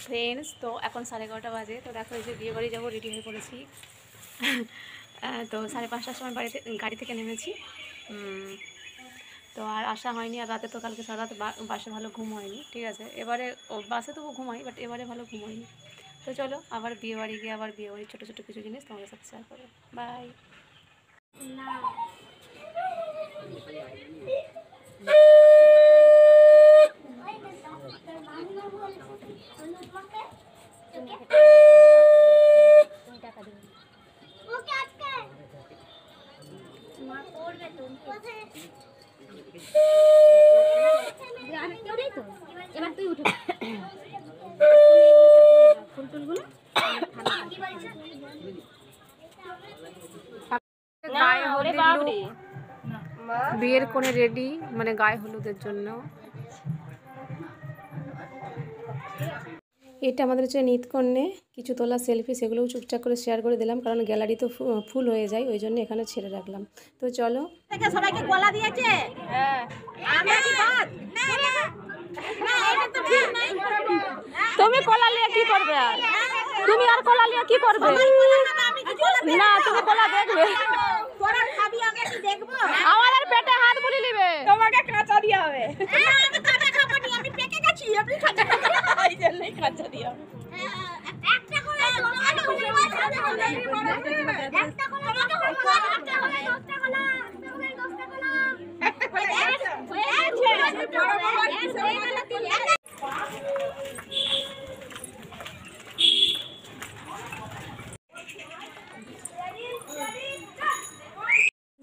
Friends. তো এখন 11:30 বাজে। তো দেখো এই যে বিয়ে বাড়ি যাবো, রেডি হয়ে পড়েছি। তো 5:30টার সময় গাড়ি থেকে নেমেছি। তো আর আসা হয়নি, আর রাতে তো কালকে সারা রাত বাসে ভালো ঘুম হয়নি, ঠিক আছে। এবারে বাসে তবু ঘুমাই, বাট এবারে ভালো ঘুম হয়নি। তো চলো আবার বিয়ে বাড়ি গিয়ে আবার বিয়ে বাড়ির ছোটো ছোটো কিছু জিনিস তোমাদের সাথে শেয়ার করবো। বাই। এবার তুই উঠে ফুল টুলগুলো বিয়ের কোণে রেডি, মানে গায়ে হলুদের জন্য। এটা আমাদের হচ্ছে নিতকন্যে কিছু তোলা সেলফি, সেগুলোও চুপচাপ করে শেয়ার করে দিলাম, কারণ গ্যালারি তো ফুল হয়ে যায়, ওই জন্য এখানে ছেড়ে রাখলাম। তো চলো। সবাইকে কলা দিয়েছে। তুমি কলা নিয়ে কি করবে? আর তুমি আর কলা নিয়ে কি করবে? না, তুমি কলা দেখবে। আমার আর পেটে হাত বুলি নিবে। তোমাকে কাঁচা দিয়া হবে। আমি কাঁচা খাবো নি, আমি পেকে গেছি। আপনি কাঁচা খাবেন, এই জন্যই কাঁচা দিয়া হবে। একটা করে একটা করে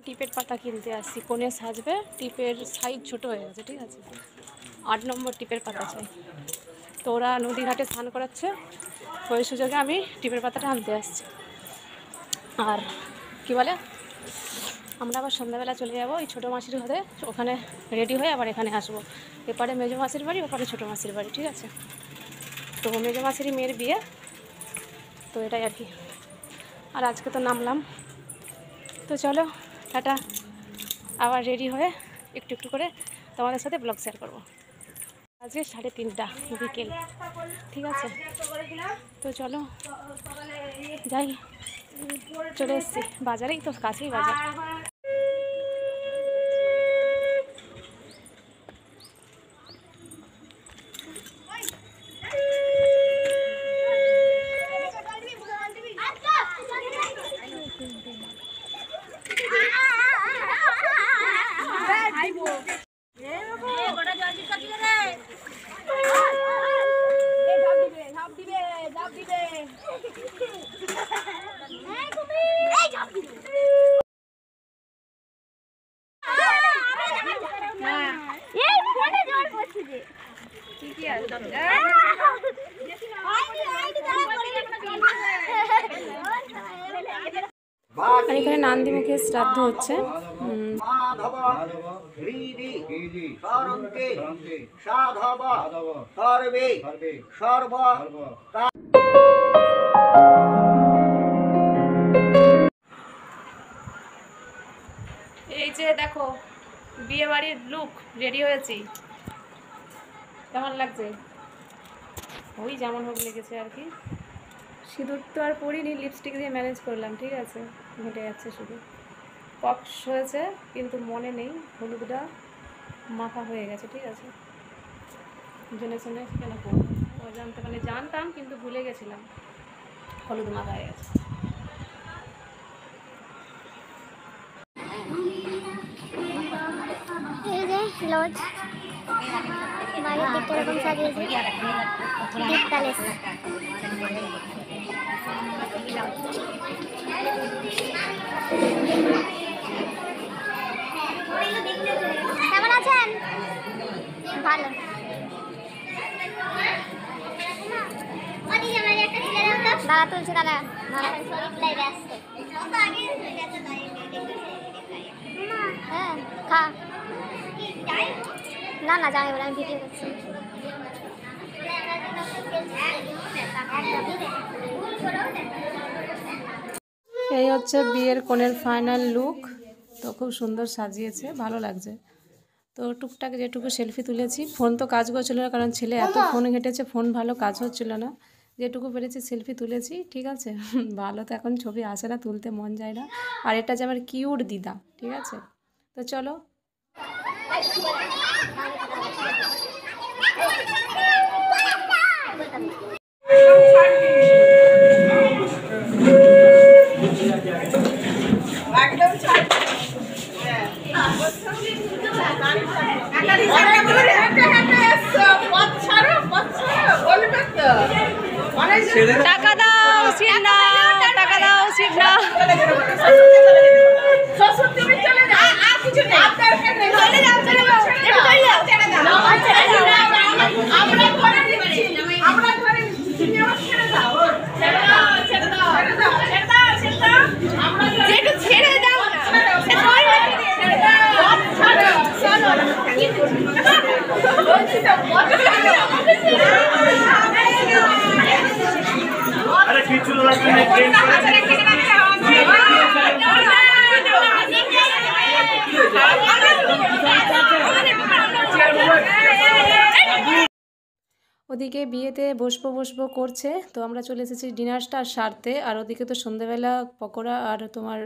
টিপের পাতা কিনতে আসছি, কোণে সাজবে। টিপের সাইজ ছোট হয়ে গেছে, ঠিক আছে। 8 নম্বর টিপের পাতা চাই। তো ওরা নদী ঘাটে স্নান করাচ্ছে, ওই সুযোগে আমি টিপের পাতাটা আনতে আসছি। আর কি বলে, আমরা আবার সন্ধ্যাবেলা চলে যাবো এই ছোটো মাসির ঘরে, ওখানে রেডি হয়ে আবার এখানে আসবো। এপারে মেজো মাসির বাড়ি, ওপারে ছোটো মাসির বাড়ি, ঠিক আছে। তো মেজো মাসিরই মেয়ের বিয়ে, তো এটাই আর কি। আর আজকে তো নামলাম। তো চলো টাটা, আবার রেডি হয়ে একটু একটু করে তোমাদের সাথে ব্লগ শেয়ার করবো। আজকে 3:30 বিকেল, ঠিক আছে। তো চলো যাই, চলে এসছি বাজারেই, তো কাছেই বাজার। আর এখানে নান্দিমুখের শ্রাদ্ধ হচ্ছে। এই যে দেখো বিয়ে বাড়ির লুক, রেডি হয়েছি। কেমন লাগছে? ওই যেমন হোক লেগেছে আর কি। সিঁদুর তো আর পরিনি, লিপস্টিক দিয়ে ম্যানেজ করলাম, ঠিক আছে। হেঁটে যাচ্ছে শুধু, পক্স হয়েছে কিন্তু মনে নেই, হলুদটা মাখা হয়ে গেছে, ঠিক আছে। জেনে শুনে কেন করবো, জানতে মানে জানতাম কিন্তু ভুলে গেছিলাম, হলুদ মাখা হয়ে গেছে। এই যে লজ বাড়ির দিকটা এরকম সাজিয়েছে, দ্বীপ প্যালেস। কেমন আছেন? ভালো। দাদা তুলছে, দাদা হ্যাঁ খা। না না যাই বলে, আমি ভিডিও করছি। এই হচ্ছে বিয়ের কোণের ফাইনাল লুক। তো খুব সুন্দর সাজিয়েছে, ভালো লাগছে। তো টুকটাক যেটুকু সেলফি তুলেছি। ফোন তো কাজ করছিল না, কারণ ছেলে এত ফোন ঘেটেছে, ফোন ভালো কাজ হচ্ছিল না। যেটুকু পেরেছি সেলফি তুলেছি, ঠিক আছে। ভালো তো এখন ছবি আসে না, তুলতে মন যায় না। আর এটা যে আমার কিউট দিদা, ঠিক আছে। তো চলো। টাকা দাও, সিট নাও, টাকা দাও, সিট নাও। ছেড়ে দাও ওদিকে বিয়েতে বসবো করছে, তো আমরা চলে এসেছি ডিনারটা সারতে। আর ওদিকে তো সন্ধ্যেবেলা পকোড়া আর তোমার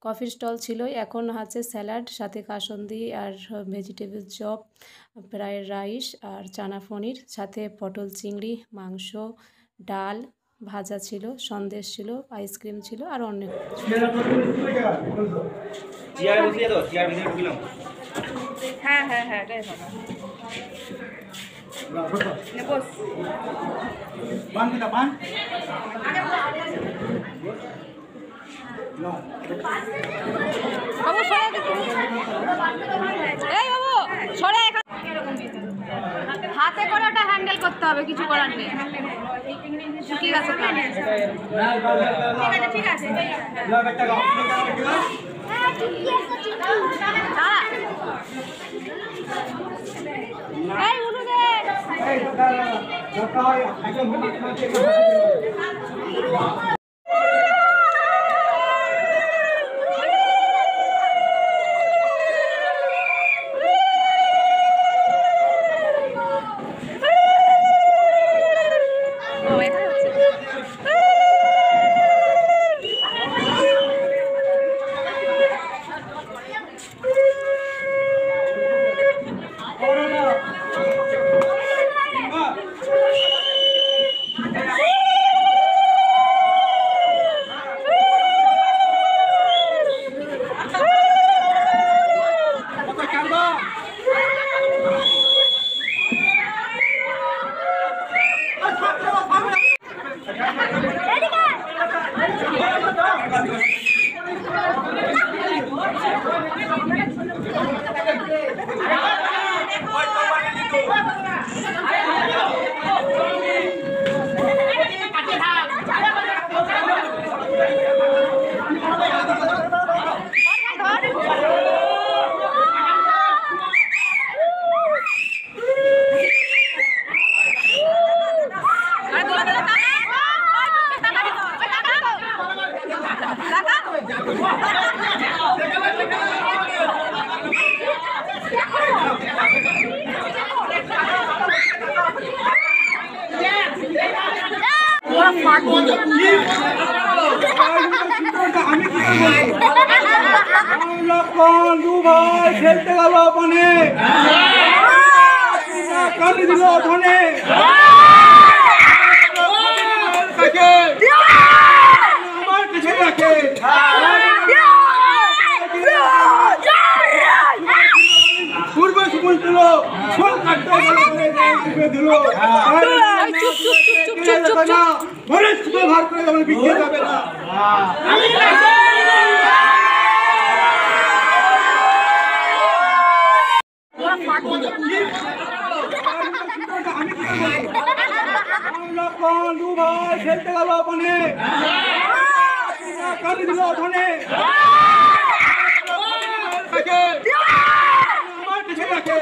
কফির স্টল ছিল। এখন আছে স্যালাড, সাথে কাসন্দি আর ভেজিটেবল চপ, ফ্রাইড রাইস আর চানা পনির, সাথে পটল চিংড়ি, মাংস, ডাল, ভাজা ছিল, সন্দেশ ছিল, আইসক্রিম ছিল আর অনেক হ্যাঁ হ্যাঁ হ্যাঁ এটাই ভালো। হাতে করে ওটা হ্যান্ডেল করতে হবে, কিছু করার নেই। ঠিক আছে ঠিক আছে। খেলতে গেল বনে কালি দিল ধনে আমার পিছে রাখে পূর্ব সুমন তুল ফল কাটতে দিল ঘরে সুতো ভার করে যখন বিক্রি যাবে না খেলতে গেল বনে কালি দিল ধনে আমার পিছে রাখে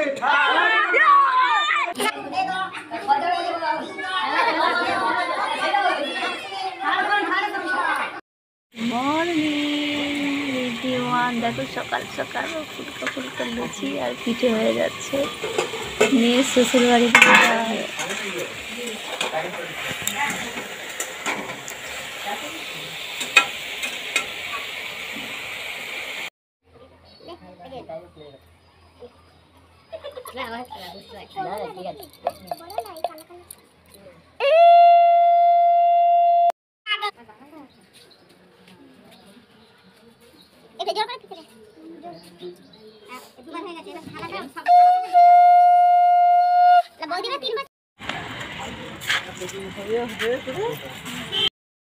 মর্নিং দেখো সকাল সকাল ফুলকা ফুলকা লুচি আর পিঠে হয়ে যাচ্ছে। মেয়ে শ্বশুর বাড়িতে যায়। এটা জোর করে পিছনে দুবার হয়ে গেছে এবার থালাটা না বৌদিরা 3 মাস